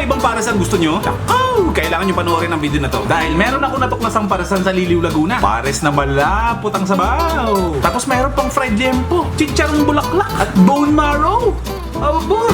Iba-ibang pares ang gusto nyo? Oh, kailangan nyo panoorin ang video na to. Dahil meron ako natuklasang paresan sa Liliw, Laguna. Pares na malapot ang sabaw. Tapos meron pang fried liempo, chicharong bulaklak, at bone marrow. Abo!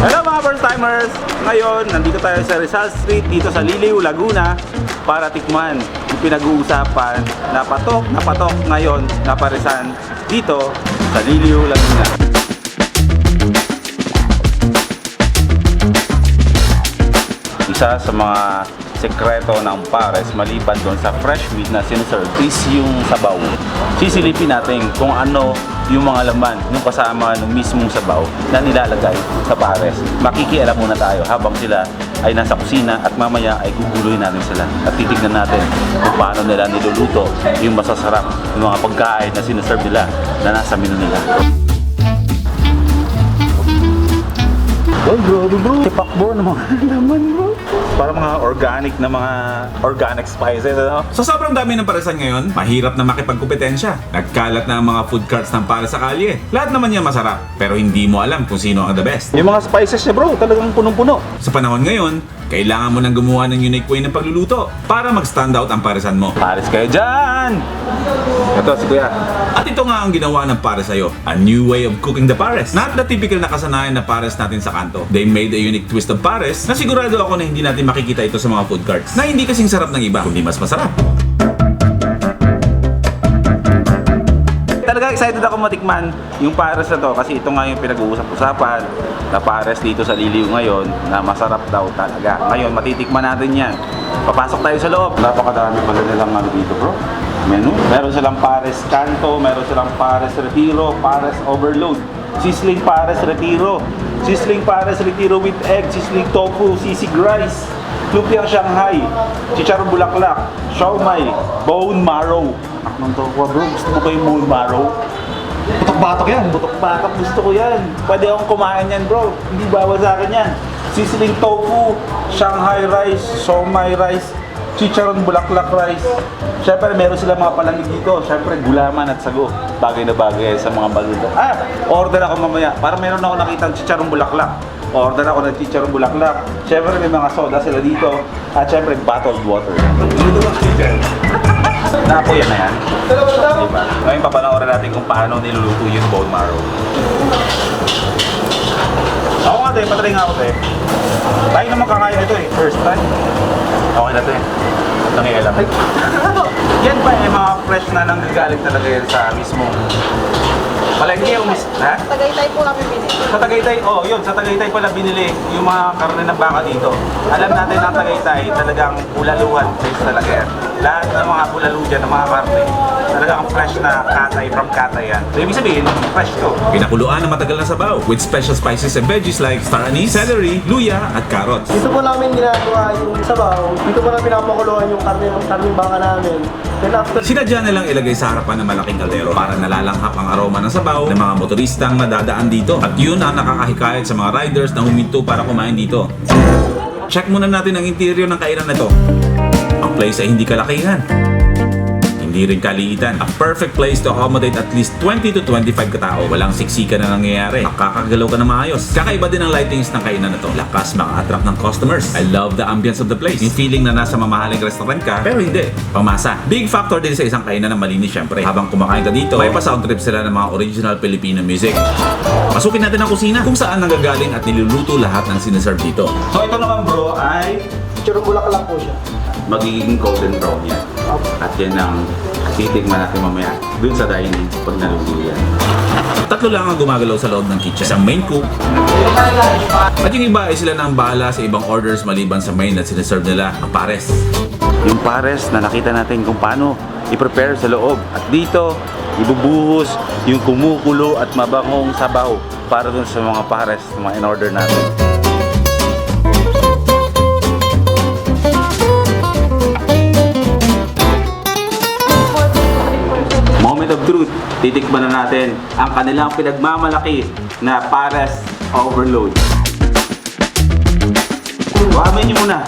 Hello mga first timers! Ngayon, nandito tayo sa Rizal Street dito sa Liliw, Laguna para tikman yung pinag-uusapan na patok ngayon na paresan dito sa Liliw, Laguna. Isa sa mga sekreto ng pares maliban doon sa fresh meat na sinaserve is yung sabaw. Sisilipin natin kung ano yung mga laman ng kasama ng mismong sabaw na nilalagay sa pares. Makikialam muna tayo habang sila ay nasa kusina at mamaya ay guguloy natin sila at titignan natin kung paano nila niluluto yung masasarap ng mga pagkain na sinaserve nila na nasa menu nila. Oh bro, tipakbo ng mga laman bro. Para mga organic spices, ano? So sobrang dami ng paresan ngayon, mahirap na makipagkompetensya. Nagkalat na ang mga food carts ng pares sa kalye. Lahat naman yan masarap, pero hindi mo alam kung sino ang the best. Yung mga spices niya bro, talagang punong-puno. Sa panahon ngayon, kailangan mo nang gumawa ng unique way ng pagluluto para mag-stand out ang paresan mo. Pares kayo dyan! Ito si Kuya. At ito nga ang ginawa ng pares sa'yo. A new way of cooking the pares. Not the typical na kasanayan na pares natin sa kanto. They made a unique twist of pares na sigurado ako na hindi natin makikita ito sa mga food carts. Na hindi kasing sarap ng iba, kundi mas masarap. Talaga excited ako matikman yung pares na to kasi ito nga yung pinag-uusap-usapan na pares dito sa Liliw ngayon na masarap daw talaga. Ngayon matitikman natin yan. Papasok tayo sa loob. Napakadami pala nilang ano dito bro. Menu. Meron silang pares kanto, meron silang pares retiro, pares overload, sizzling pares retiro, sizzling pares retiro with egg, sizzling tofu, sisig rice, lumpiang Shanghai, chicharong bulaklak, siomai, bone marrow. Aknong tokwa bro, gusto mo ba yung bone marrow? Putok-batok yan. Putok-batok, gusto ko yan. Pwede akong kumain yan bro, hindi bawal sa akin yan. Sizzling tofu, Shanghai rice, siomai rice, chicharon bulaklak rice. Siyempre meron sila mga palamig dito. Siyempre gulaman at sago. Bagay na bagay sa mga baluto. Order ako mamaya. Para meron ako nakita ng chicharon bulaklak. Order ako ng chicharon bulaklak. Siyempre may mga soda sila dito. At siyempre bottled water. Naapoyan na yan. Diba? Ngayon papanoorin natin kung paano niluluto yung bone marrow. Ako nga tayo, patry nga ako tayo. Tayo naman kakain ito eh. First time. Okay na ito eh. Nangialam. Yan pa eh, mga fresh na nanggagaling talaga yan sa mismong palengke yung ha? Sa Tagaytay po kami binili. Sa Tagaytay, yun, sa Tagaytay pala binili yung mga karne ng baka dito. Alam natin ang Tagaytay, talagang bulaluhan place talaga yan. Lahat ng mga bulalo dyan, ng mga karne, talagang fresh na katay from katay yan. So, ibig sabihin, fresh to. Pinakuluan ng matagal na sabaw with special spices and veggies like star anise, celery, luya, at carrots. Dito po namin ginagawa yung sabaw. Dito po namin pinapakuluan yung karneng baka namin. Then after, Sinadya nilang ilagay sa harapan ng malaking kaldero para nalalanghap ang aroma ng sabaw ng mga motoristang nadadaan dito. At yun ang nakakahikayat sa mga riders na huminto para kumain dito. Check muna natin ang interior ng kainan na ito. Ang place ay hindi kalakihan. Hindi rin kaliitan. A perfect place to accommodate at least 20 to 25 katao. Walang siksikan na nangyayari. Makakagalaw ka na maayos. Kakaiba din ang lightings ng kainan na to. Lakas maka-attract ng customers. I love the ambience of the place. Yung feeling na nasa mamahaling restaurant ka, pero hindi. Pamasa. Big factor din sa isang kainan na malinis syempre. Habang kumakain ka dito, may pa-sound trip sila ng mga original Filipino music. Pasukin natin ang kusina kung saan nanggagaling at niluluto lahat ng sinaserve dito. So ito naman bro ay chicharong bulaklak po siya. magiging golden brown yan. At yan ang titigman natin mamaya dun sa dining pag naluto yan. Tatlo lang ang gumagalaw sa loob ng kitchen. Isang main cook. At yung iba ay sila na ang bahala sa ibang orders maliban sa main at sinaserve nila ang pares. Yung pares na nakita natin kung paano i-prepare sa loob. At dito, ibubuhos yung kumukulo at mabangong sabaw para dun sa mga pares na mga in-order natin. Moment of truth, titikman na natin ang kanilang pinagmamalaki na pares overload. Amin nyo muna.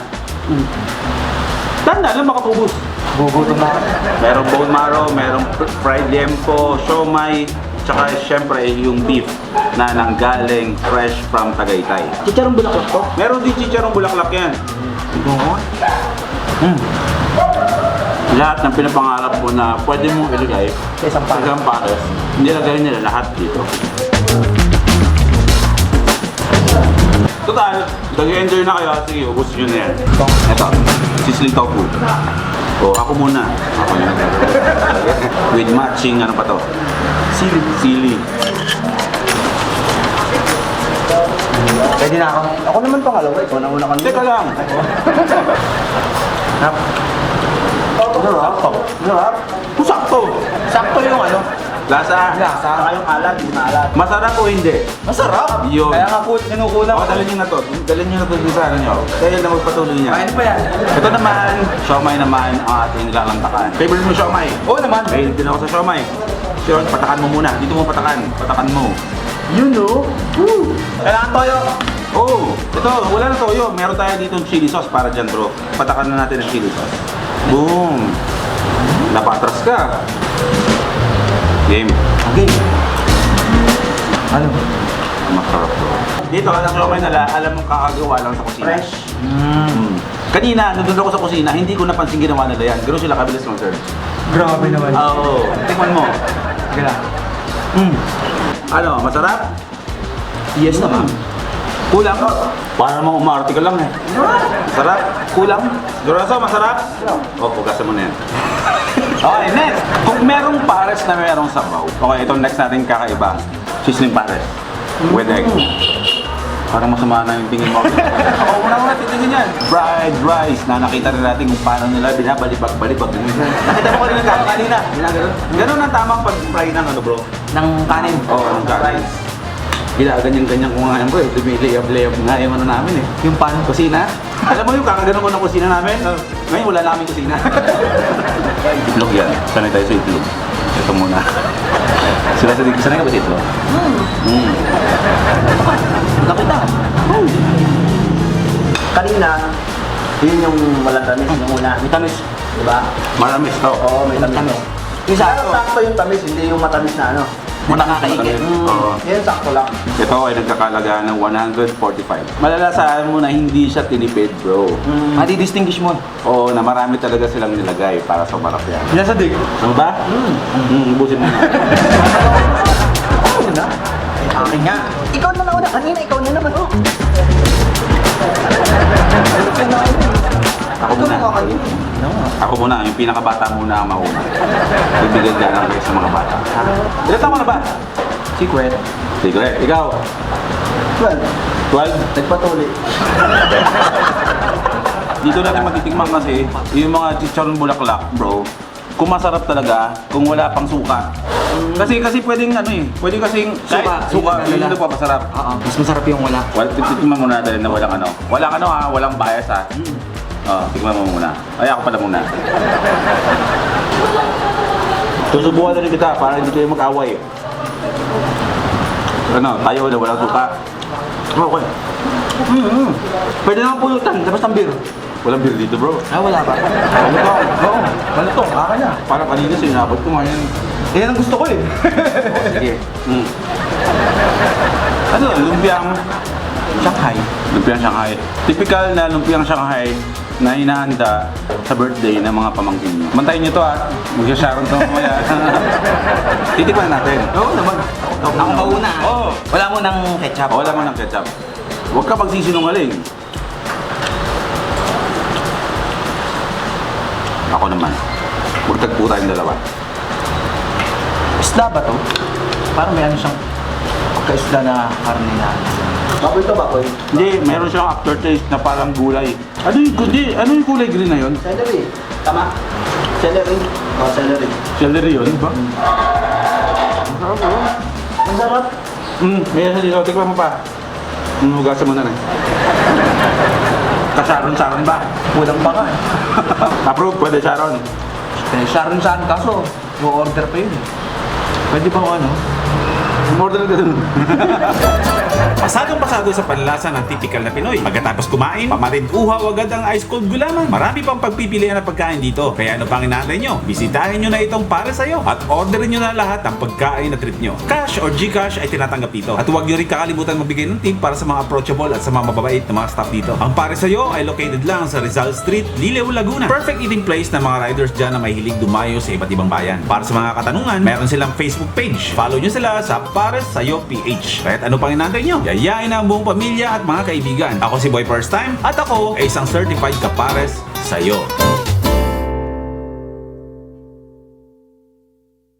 Tanda lang makapubos. Gugutom na. Merong bone marrow, merong fried liempo, siomai, tsaka syempre yung beef na nanggaling fresh from Tagaytay. Chicharong bulaklak to? Meron din chicharong bulaklak yan. Lahat ng pinapangarap mo na pwede mong ilagay Sa isang sa isang pares, nilagay nila lahat dito. Total, nag-enjoy na kayo. Sige, ubus nyo na yan. Ito, sizzling tofu. O, ako muna. Ako na. With matching, ano pa to? Sili. Sili. Pwede na ako. Ako naman pangalawa. Ikaw na una kanina. Teka lang. Sarap. Sarap. Sakto. Sakto yung ano. Lasa. Saka yung alat, yung alat. Masarap o hindi? Masarap. Yun. Kaya nga po, kinukulang O, dalhin nyo na to. Dalhin nyo na to dun sa ano nyo. Kaya na magpatuloy niya. Kain pa yan. Ito naman, siomay naman ang ating nilalantakan. Favorite mo siomay? Oo naman. Favorite din ako sa siomay. Sure, patakan mo muna. Dito mo patakan. Patakan mo. You know. Woo. Kailangan toyo. Oh, ito, wala na toyo. Meron tayo dito chili sauce para dyan, bro. Patakan na natin ang chili sauce. Boom! Napatras ka. Game. Okay. Ano? Masarap to. Dito, ang siomay nila, alam mong kakagawa lang sa kusina. Fresh. Kanina, nandun ako sa kusina, hindi ko napansin ginawa nila yan. Ganoon sila kabilis mag-serve. Grabe naman. Oo. Tikman mo. Gala. Ano, masarap? Yes naman. Kulang. Para mo umarte ka lang eh. Masarap? Kulang? Duraso, masarap? O, pugasan mo na yan. Okay, next. Kung merong pares na merong sabaw. Okay, itong next natin kakaiba. Sizzling pares. With egg. Parang masama na yung tingin mo. Oo, una titingin yan. Fried rice na nakita rin natin kung paano nila binabalibag-balibag. Nakita mo kanina kanina. Ganun ang tamang pag-fry ng ano bro. Ng kanin. Oo, ng kanin. Ganyan-ganyan ko nga yan bro. Lumiliyab-liyab nga yung ano namin eh. Yung pan. Kusina. Alam mo yung kakaganon ko ng kusina namin? Ngayon wala na kaming kusina. Itlog yan. Sanay tayo sa itlog. Ito muna. Sanay ka ba sa itlog? Kapitan. Kanina, yun yung malatamis yung una. May tamis. Diba? Maramis to. Oo, may tamis. Yung sakto yung tamis, hindi yung matamis na ano. Muna kakaigit. Oo. Yan sakto lang. Ito ay nagkakalaga ng 145. Malalasahan mo na hindi siya tinipid, bro. Madi-distinguish mo. Oo, na marami talaga silang nilagay para sa marap yan. Yan sa dig. Ano ba? Ubusin mo na. Ako na. Akin nga. Ikaw na nauna. Kanina, ikaw na naman. Oh. Ako muna. Ako muna, yung pinakabata muna ang mauna. Bibigyan ka lang sa mga bata. Ilan taon ka na ba? Secret. Secret. Ikaw? 12. 12? Nagpatuloy. Dito natin matitikman kasi yung mga chicharon bulaklak, bro. Kung masarap talaga, kung wala pang suka. Kasi pwedeng ano eh, pwedeng kasing suka, yun na pa masarap. Oo, mas masarap yung wala. Well, tikman muna natin na walang ano. Walang ano ha, walang bias ha. Tikman mo muna. Ay, ako pala muna. Susubukan na rin kita para hindi kayo mag-away. Ano, tayo na walang suka. Okay. Pwede na pulutan, labas ng beer. Walang beer dito bro. Ah, wala ba? Ano to? Oo, wala to. Akin na. Parang kanina sinabot ko ngayon. Yan ang gusto ko eh. Sige. Ano, lumpiang Shanghai. Lumpiang Shanghai. Typical na lumpiang Shanghai na hinahanda sa birthday ng mga pamangkin nyo. Mantayin nyo to ha. Mag-sharon to mamaya. Titikman natin. Oo naman. Ako mauna. Oo. Wala mo ng ketchup. Wala mo ng ketchup. Huwag ka magsisinungaling. Ako naman. Magtagpo tayong dalawa. Isda ba to? Parang may ano siyang pagka-isda na karne na. Baboy to, baboy. Hindi, meron siyang aftertaste na parang gulay. Ano yung kulay green na yun? Celery. Tama. Celery. Oh, celery. Celery yun, ba? Ang sarap. May nasa dito. Tikman mo pa. Hugasan mo na rin. Ka-Sharon ba? Kulang pa nga eh. Approve, pwede Sharon. Sharon saan kaso? Yung order pa yun eh. Pwede ba ano? Order ka dun. Pasadong-pasado sa panlasa ng typical na Pinoy. Pagkatapos kumain, pamarinduhaw agad ang ice cold gulaman. Marami pang pagpipilian ng pagkain dito. Kaya ano pang inaantay nyo? Bisitahin nyo na itong para sa'yo at orderin nyo na lahat ng pagkain na treat nyo. Cash or Gcash ay tinatanggap dito. At huwag nyo rin kakalimutan magbigay ng tip para sa mga approachable at sa mga mababait na mga staff dito. Ang para sa'yo ay located lang sa Rizal Street, Lilew, Laguna. Perfect eating place ng mga riders dyan na may hilig dumayo sa iba't ibang bayan. Para sa mga katanungan, meron silang Facebook page. Follow nyo sila sa Pares Sayo PH. Kahit ano pang inaantay nyo, yayain ang buong pamilya at mga kaibigan. Ako si Boy First Time at ako ay isang certified kapares sa'yo.